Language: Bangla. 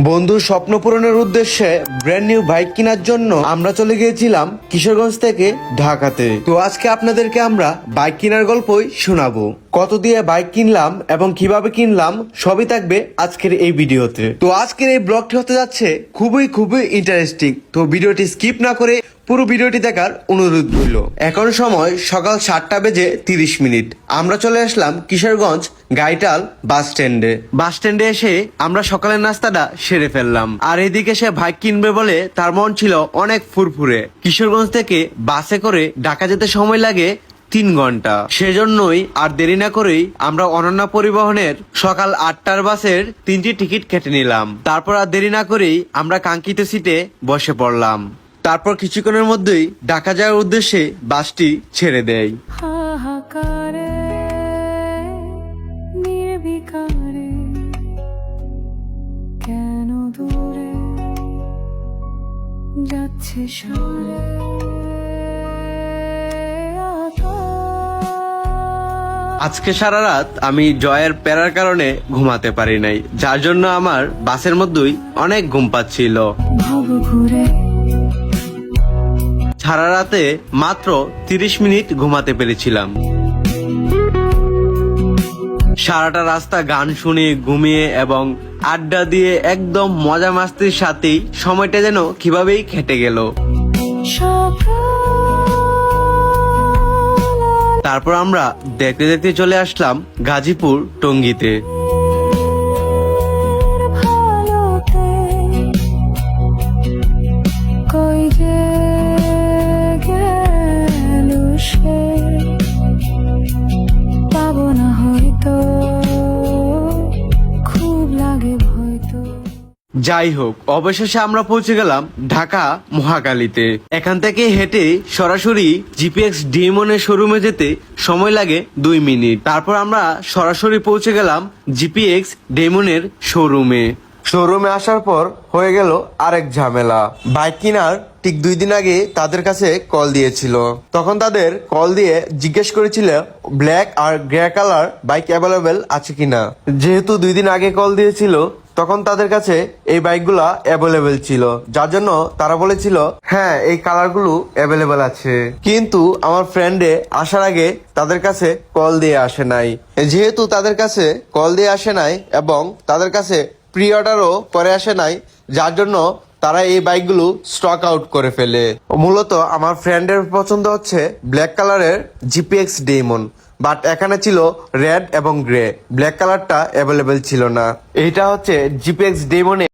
বন্ধুর স্বপ্ন পূরণের উদ্দেশ্যে ব্র্যান্ড নিউ বাইক কেনার জন্য আমরা চলে গিয়েছিলাম কিশোরগঞ্জ থেকে ঢাকাতে। তো আজকে আপনাদেরকে আমরা বাইক কেনার গল্পই শোনাবো। কত দিয়ে বাইক কিনলাম এবং কিভাবে কিনলাম সবই থাকবে আজকের এই ভিডিওতে। তো আজকের এই ব্লগটি হতে যাচ্ছে খুবই ইন্টারেস্টিং। তো ভিডিওটি স্কিপ না করে পুরো ভিডিওটি দেখার অনুরোধ রইল। এখন সময় সকাল 7:30। আমরা চলে আসলাম কিশোরগঞ্জ গাইটাল বাস স্ট্যান্ডে এসে আমরা সকালের নাস্তাটা সেরে ফেললাম। আর এদিকে সে বাইক কিনবে বলে তার মন ছিল অনেক ফুরফুরে। কিশোরগঞ্জ থেকে বাসে করে ঢাকা যেতে সময় লাগে 3 ঘন্টা। সেজন্যই আর দেরি না করেই আমরা অনন্য পরিবহনের সকাল 8টার বাসের 3টি টিকিট কেটে নিলাম। তারপর আর দেরি না করেই আমরা কাঙ্ক্ষিত সিটে বসে পড়লাম। তারপর কিছুক্ষণের মধ্যেই ঢাকা যাওয়ার উদ্দেশ্যে বাসটি ছেড়ে দেয়। হাহাকারে নির্বিকারে কেন দূরে যাচ্ছে সরে আজকে সারা রাত আমি জয়ের প্যারার কারণে ঘুমাতে পারি নাই, যার জন্য আমার বাসের মধ্যেই অনেক ঘুম পাচ্ছিল। ভব ঘুরে সারা রাতে মাত্র 30 মিনিট ঘুমাতে পেরেছিলাম। সারাটা রাস্তা গান শুনে ঘুমিয়ে এবং আড্ডা দিয়ে একদম মজা মাস্তির সাথেই সময়টা যেন কিভাবেই কেটে গেল। তারপর আমরা দেখতে দেখতে চলে আসলাম গাজীপুর টঙ্গীতে। ভালোতে কই যে গেল সে পাবো না হয়তো খুব লাগে হয়তো। যাই হোক, অবশেষে আমরা পৌঁছে গেলাম ঢাকা মহাখালীতে। এখান থেকে হেঁটে সরাসরি জিপিএক্স ডেমনের শোরুমে যেতে সময় লাগে 2 মিনিট। তারপর আমরা সরাসরি পৌঁছে গেলাম জিপিএক্স ডেমনের শোরুমে আসার পর হয়ে গেল আরেক ঝামেলা। বাইক কেনার ঠিক 2 দিন আগে তাদের কাছে কল দিয়েছিল। তখন তাদের কল দিয়ে জিজ্ঞেস করেছিল ব্ল্যাক আর গ্রে কালার বাইক অ্যাভেলেবেল আছে কিনা। যেহেতু 2 দিন আগে কল দিয়েছিল তখন তাদের কাছে এই বাইকগুলা অ্যাভেলেবেল ছিল, যার জন্য তারা বলেছিল হ্যাঁ এই কালারগুলো অ্যাভেলেবেল আছে। কিন্তু আমার ফ্রেন্ডে আসার আগে তাদের কাছে কল দিয়ে আসে নাই। যেহেতু তাদের কাছে কল দিয়ে আসে নাই এবং তাদের কাছে প্রি অর্ডারও পরে আসে নাই, যার জন্য তারা এই বাইকগুলো স্টক আউট করে ফেলে। মূলত আমার ফ্রেন্ডের পছন্দ হচ্ছে ব্ল্যাক কালারের জিপিএক্স ডেমন, বাট এখানে ছিল রেড এবং গ্রে। ব্ল্যাক কালারটা অ্যাভেলেবেল ছিল না। এইটা হচ্ছে জিপিএক্স ডেমনে